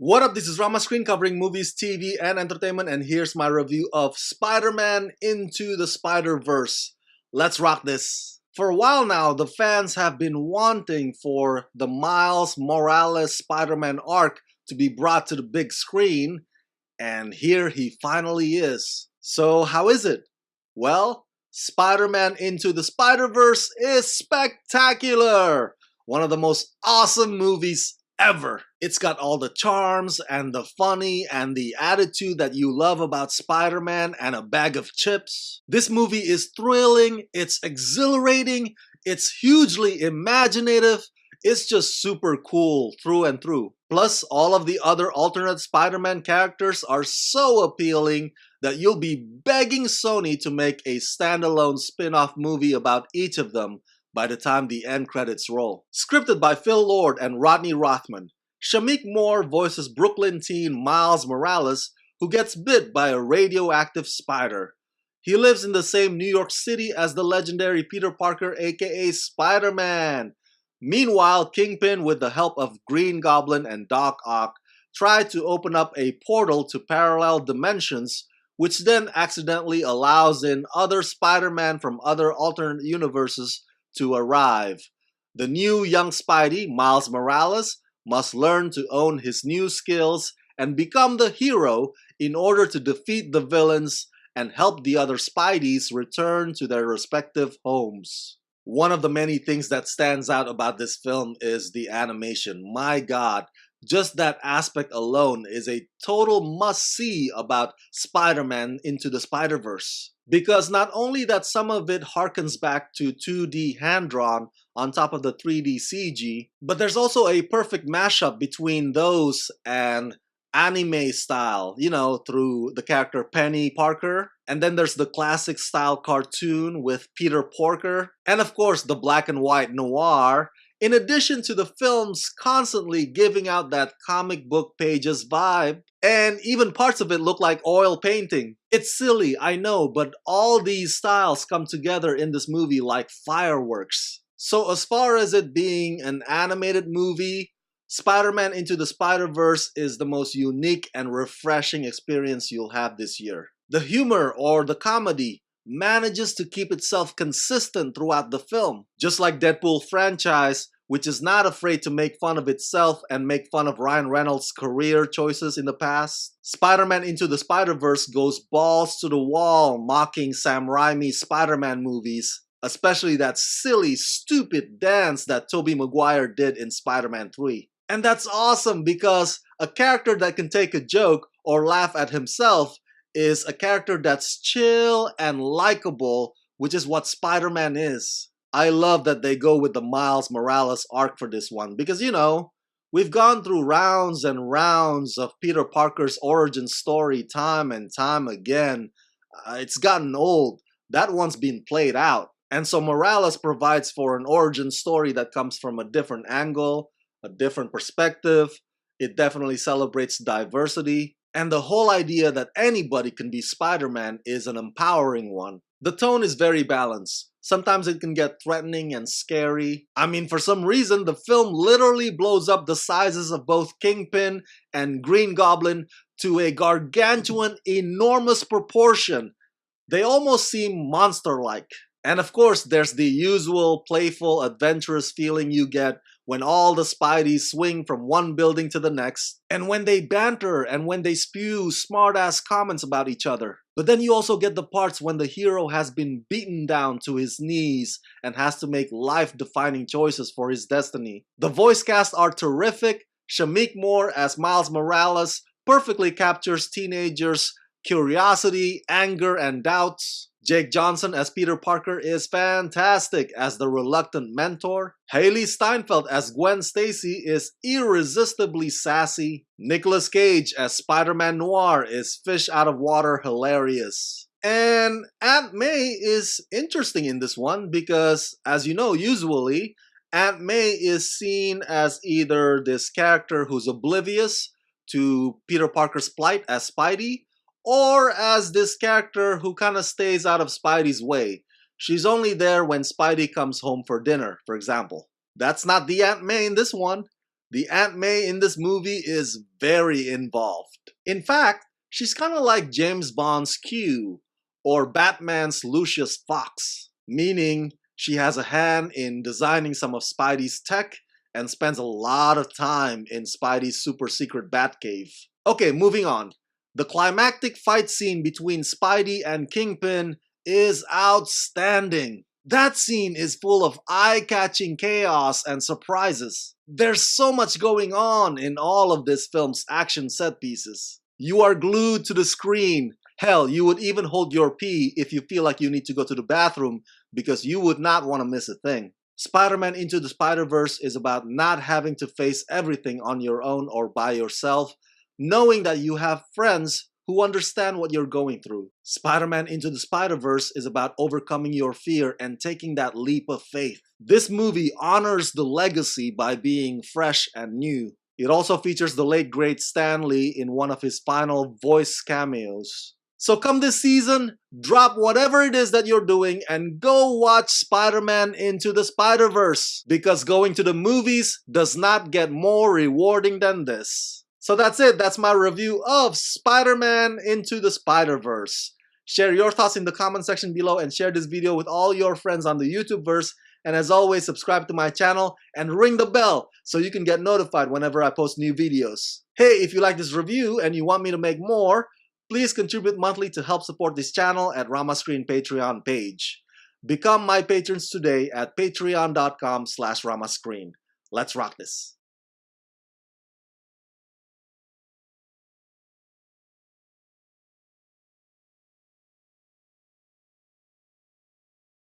What up, this is Rama Screen covering movies, TV, and entertainment, and here's my review of Spider-Man Into the Spider-Verse. Let's rock this. For a while now, the fans have been wanting for the Miles Morales Spider-Man arc to be brought to the big screen, and here he finally is. So how is it? Well, Spider-Man Into the Spider-Verse is spectacular! One of the most awesome movies ever. It's got all the charms and the funny and the attitude that you love about Spider-Man and a bag of chips. This movie is thrilling, it's exhilarating, it's hugely imaginative, it's just super cool through and through. Plus, all of the other alternate Spider-Man characters are so appealing that you'll be begging Sony to make a standalone spin-off movie about each of them by the time the end credits roll. Scripted by Phil Lord and Rodney Rothman, Shameik Moore voices Brooklyn teen Miles Morales, who gets bit by a radioactive spider. He lives in the same New York City as the legendary Peter Parker, aka Spider-Man. Meanwhile, Kingpin, with the help of Green Goblin and Doc Ock, tried to open up a portal to parallel dimensions, which then accidentally allows in other Spider-Man from other alternate universes to arrive. The new young Spidey, Miles Morales, must learn to own his new skills and become the hero in order to defeat the villains and help the other Spideys return to their respective homes. One of the many things that stands out about this film is the animation. My God, just that aspect alone is a total must-see about Spider-Man Into the Spider-Verse. Because not only that some of it harkens back to 2D hand-drawn on top of the 3D CG, but there's also a perfect mashup between those and anime style, through the character Penny Parker. And then there's the classic style cartoon with Peter Porker. And of course, the black and white noir, in addition to the films constantly giving out that comic book pages vibe. And even parts of it look like oil painting. It's silly, I know, but all these styles come together in this movie like fireworks. So as far as it being an animated movie, Spider-Man Into the Spider-Verse is the most unique and refreshing experience you'll have this year. The humor or the comedy manages to keep itself consistent throughout the film, just like Deadpool franchise, which is not afraid to make fun of itself and make fun of Ryan Reynolds' career choices in the past. Spider-Man Into the Spider-Verse goes balls to the wall mocking Sam Raimi's Spider-Man movies, especially that silly, stupid dance that Tobey Maguire did in Spider-Man 3. And that's awesome because a character that can take a joke or laugh at himself is a character that's chill and likable, which is what Spider-Man is. I love that they go with the Miles Morales arc for this one because, we've gone through rounds and rounds of Peter Parker's origin story time and time again. It's gotten old. That one's been played out. And so Morales provides for an origin story that comes from a different angle, a different perspective. It definitely celebrates diversity. And the whole idea that anybody can be Spider-Man is an empowering one. The tone is very balanced. Sometimes it can get threatening and scary. I mean, for some reason, the film literally blows up the sizes of both Kingpin and Green Goblin to a gargantuan, enormous proportion. They almost seem monster-like. And of course, there's the usual playful, adventurous feeling you get when all the Spideys swing from one building to the next, and when they banter and when they spew smart-ass comments about each other. But then you also get the parts when the hero has been beaten down to his knees and has to make life-defining choices for his destiny. The voice casts are terrific. Shameik Moore as Miles Morales perfectly captures teenagers' curiosity, anger, and doubts. Jake Johnson as Peter Parker is fantastic as the reluctant mentor. Haley Steinfeld as Gwen Stacy is irresistibly sassy. Nicolas Cage as Spider-Man Noir is fish out of water hilarious. And Aunt May is interesting in this one because, as you know, usually Aunt May is seen as either this character who's oblivious to Peter Parker's plight as Spidey, or as this character who kind of stays out of Spidey's way. She's only there when Spidey comes home for dinner, for example. That's not the Aunt May in this one. The Aunt May in this movie is very involved. In fact, she's kind of like James Bond's Q or Batman's Lucius Fox, meaning she has a hand in designing some of Spidey's tech and spends a lot of time in Spidey's super secret Batcave. Okay, moving on. The climactic fight scene between Spidey and Kingpin is outstanding. That scene is full of eye-catching chaos and surprises. There's so much going on in all of this film's action set pieces. You are glued to the screen. Hell, you would even hold your pee if you feel like you need to go to the bathroom because you would not want to miss a thing. Spider-Man Into the Spider-Verse is about not having to face everything on your own or by yourself, knowing that you have friends who understand what you're going through. Spider-Man Into the Spider-Verse is about overcoming your fear and taking that leap of faith. This movie honors the legacy by being fresh and new. It also features the late great Stan Lee in one of his final voice cameos. So come this season, drop whatever it is that you're doing and go watch Spider-Man Into the Spider-Verse, because going to the movies does not get more rewarding than this. So that's it. That's my review of Spider-Man Into the Spider-Verse. Share your thoughts in the comment section below and share this video with all your friends on the YouTubeverse. And as always, subscribe to my channel and ring the bell so you can get notified whenever I post new videos. Hey, if you like this review and you want me to make more, please contribute monthly to help support this channel at Rama Screen Patreon page. Become my patrons today at patreon.com/ramascreen. Let's rock this.